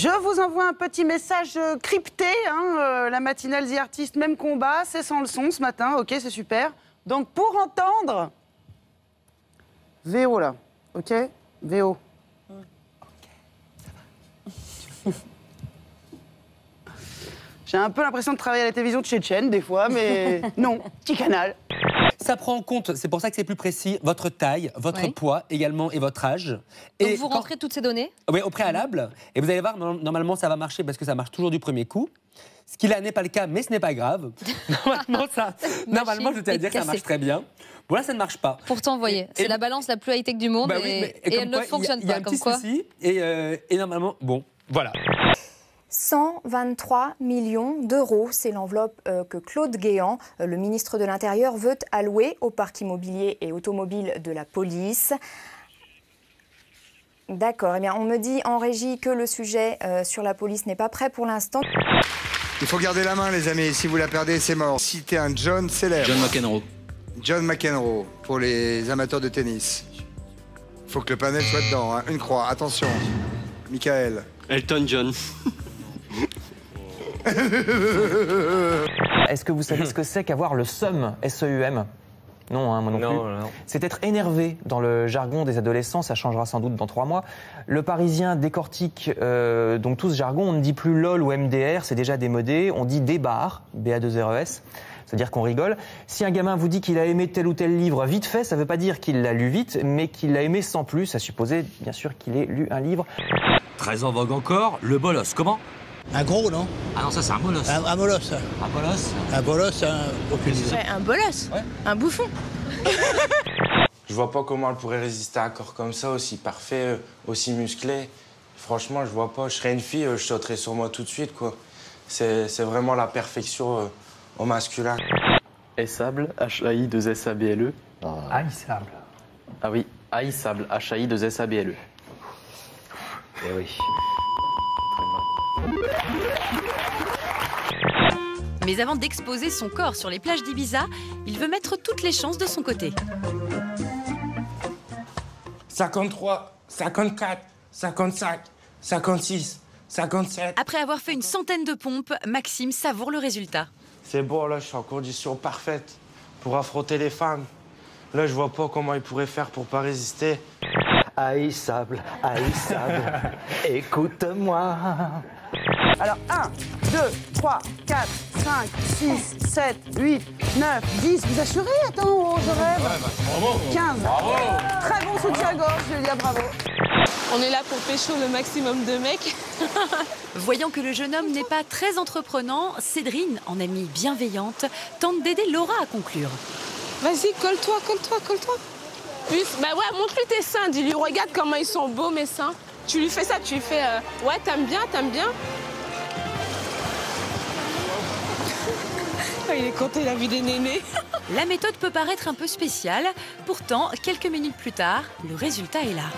Je vous envoie un petit message crypté, hein, la matinale The Artist, même combat, c'est sans le son ce matin, ok, c'est super. Donc pour entendre, VO là, ok, VO. J'ai un peu l'impression de travailler à la télévision tchétchène des fois, mais non, petit canal. Ça prend en compte, c'est pour ça que c'est plus précis, votre taille, votre poids également et votre âge. Donc vous rentrez toutes ces données? Oui, au préalable. Et vous allez voir, normalement ça va marcher parce que ça marche toujours du premier coup. Ce qui là n'est pas le cas, mais ce n'est pas grave. Normalement, je tiens à dire que ça marche très bien. Bon, là, ça ne marche pas. Pourtant, vous voyez, c'est la balance la plus high-tech du monde et elle ne fonctionne pas. Il y a un petit souci et normalement, bon, voilà. 123 millions d'euros, c'est l'enveloppe que Claude Guéant, le ministre de l'Intérieur, veut allouer au parc immobilier et automobile de la police. D'accord, eh bien on me dit en régie que le sujet sur la police n'est pas prêt pour l'instant. Il faut garder la main les amis, si vous la perdez c'est mort. Citez un John célèbre. John McEnroe. John McEnroe, pour les amateurs de tennis. Il faut que le panel soit dedans, hein. Une croix, attention. Michael. Elton John. Est-ce que vous savez ce que c'est qu'avoir le seum, S-E-U-M? Non, hein, moi non plus. Non. C'est être énervé dans le jargon des adolescents, ça changera sans doute dans 3 mois. Le Parisien décortique donc tout ce jargon, on ne dit plus LOL ou MDR, c'est déjà démodé, on dit débarre, B-A-2-R-E-S, c'est-à-dire qu'on rigole. Si un gamin vous dit qu'il a aimé tel ou tel livre vite fait, ça ne veut pas dire qu'il l'a lu vite, mais qu'il l'a aimé sans plus, à supposer bien sûr qu'il ait lu un livre. Très en vogue encore, le bolos, comment? Un gros, non? Ah non, ça c'est un bolos. Un bolos. Un bolos? Un bolos, aucune idée. Ouais, un bolos, un bouffon. Je vois pas comment elle pourrait résister à un corps comme ça, aussi parfait, aussi musclé. Franchement, je vois pas. Je serais une fille, je sauterais sur moi tout de suite, quoi. C'est vraiment la perfection au masculin. Haïssable, H-A-I-2-S-A-B-L-E. Haïssable. Ah oui, haïssable, H-A-I-2-S-A-B-L-E. Eh oui. Mais avant d'exposer son corps sur les plages d'Ibiza, il veut mettre toutes les chances de son côté. 53, 54, 55, 56, 57. Après avoir fait une centaine de pompes, Maxime savoure le résultat. C'est bon, là, je suis en condition parfaite pour affronter les femmes. Là, je vois pas comment il pourrait faire pour pas résister. Haïssable, écoute-moi. Alors 1, 2, 3, 4, 5, 6, 7, 8, 9, 10. Vous assurez? Attends, oh, je rêve. Bravo. 15. Bravo. Très bon soutien-gorge, Julia, bravo. On est là pour pécho le maximum de mecs. Voyant que le jeune homme n'est pas très entreprenant, Cédrine, en amie bienveillante, tente d'aider Laura à conclure. Vas-y, colle-toi. Plus, bah ouais, montre-lui tes seins. Dis-lui, regarde comment ils sont beaux, mes seins. Tu lui fais ça, tu lui fais, ouais, t'aimes bien. Il est content, il a vu des nénés. La méthode peut paraître un peu spéciale. Pourtant, quelques minutes plus tard, le résultat est là.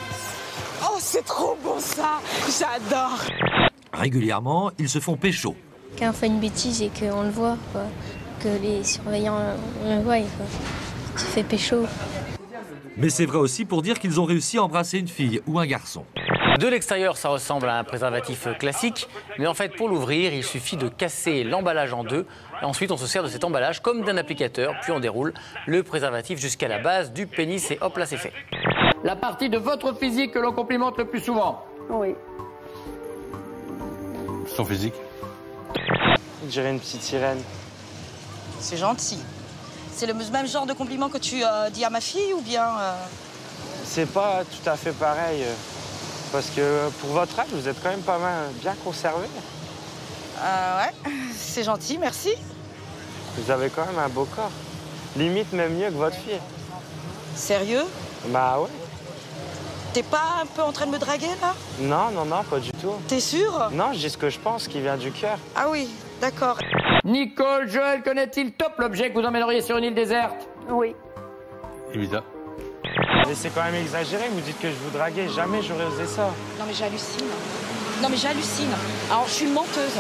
Oh, c'est trop beau ça. J'adore. Régulièrement, ils se font pécho. Quand on fait une bêtise et qu'on le voit, quoi, que les surveillants le voient, quoi. Tu fais pécho. Mais c'est vrai aussi pour dire qu'ils ont réussi à embrasser une fille ou un garçon. De l'extérieur, ça ressemble à un préservatif classique, mais en fait, pour l'ouvrir, il suffit de casser l'emballage en deux. Et ensuite, on se sert de cet emballage comme d'un applicateur, puis on déroule le préservatif jusqu'à la base du pénis et hop là, c'est fait. La partie de votre physique que l'on complimente le plus souvent? Oui. Son physique. On dirait une petite sirène. C'est gentil. C'est le même genre de compliment que tu dis à ma fille ou bien C'est pas tout à fait pareil. Parce que pour votre âge, vous êtes quand même pas mal bien conservé. Ouais, c'est gentil, merci. Vous avez quand même un beau corps. Limite même mieux que votre fille. Sérieux? Bah ouais. T'es pas un peu en train de me draguer, là? Non, pas du tout. T'es sûr? Non, je dis ce que je pense, qui vient du cœur. Ah oui, d'accord. Nicole, Joël, connaît-il top l'objet que vous emmèneriez sur une île déserte? Oui. Ibiza. Mais c'est quand même exagéré, vous dites que je vous draguais. Jamais j'aurais osé ça. Non, mais j'hallucine. Alors, je suis une menteuse.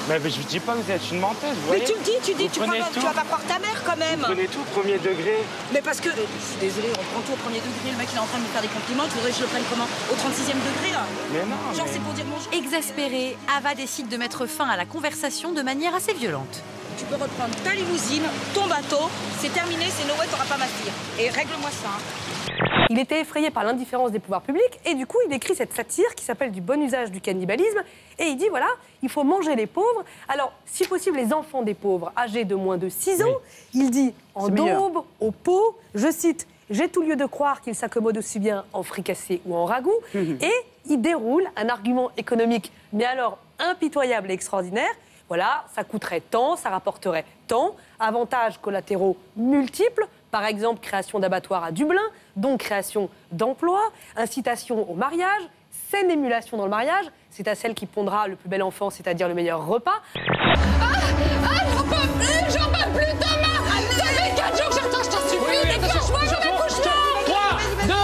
Mais je vous dis pas que vous êtes une menteuse, vous Mais voyez. tu le dis, tu vas pas croire ta mère quand même. Vous prenez tout au premier degré. Mais parce que, je suis désolée, on prend tout au premier degré, le mec il est en train de me faire des compliments, tu voudrais que je le prenne comment? Au 36e degré là? Mais non. Genre c'est pour dire bonjour. Exaspérée, Ava décide de mettre fin à la conversation de manière assez violente. Tu peux reprendre ta limousine, ton bateau, c'est terminé, c'est no way, t'auras pas ma fille. Et règle-moi ça. Hein. Il était effrayé par l'indifférence des pouvoirs publics et du coup, il écrit cette satire qui s'appelle Du bon usage du cannibalisme. Et il dit, voilà, il faut manger les pauvres. Alors, si possible, les enfants des pauvres âgés de moins de 6 ans. Oui. Il dit, en daube, au pot, je cite, « J'ai tout lieu de croire qu'ils s'accommodent aussi bien en fricassé ou en ragoût. Et il déroule un argument économique, mais alors impitoyable et extraordinaire. Voilà, ça coûterait tant, ça rapporterait tant, avantages collatéraux multiples, par exemple création d'abattoirs à Dublin, donc création d'emplois, incitation au mariage, saine émulation dans le mariage, c'est à celle qui pondra le plus bel enfant, c'est-à-dire le meilleur repas. J'en peux plus, Thomas. Ça fait 4 jours que j'attends, je t'en supplie, déclenche-moi, je vais coucher. 3, 2, 1,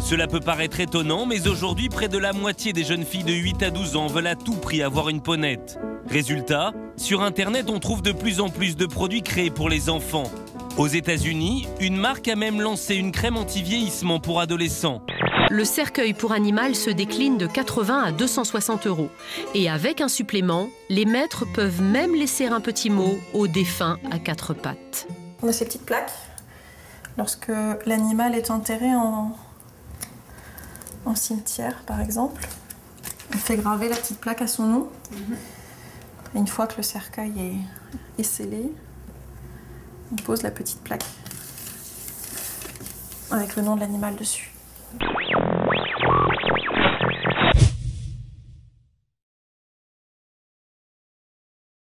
Cela peut paraître étonnant, mais aujourd'hui, près de la moitié des jeunes filles de 8 à 12 ans veulent à tout prix avoir une ponette. Résultat, sur Internet, on trouve de plus en plus de produits créés pour les enfants. Aux États-Unis, une marque a même lancé une crème anti-vieillissement pour adolescents. Le cercueil pour animal se décline de 80 à 260 €. Et avec un supplément, les maîtres peuvent même laisser un petit mot au défunt à 4 pattes. On a ces petites plaques. Lorsque l'animal est enterré en cimetière, par exemple, on fait graver la petite plaque à son nom. Et une fois que le cercueil est scellé, on pose la petite plaque avec le nom de l'animal dessus.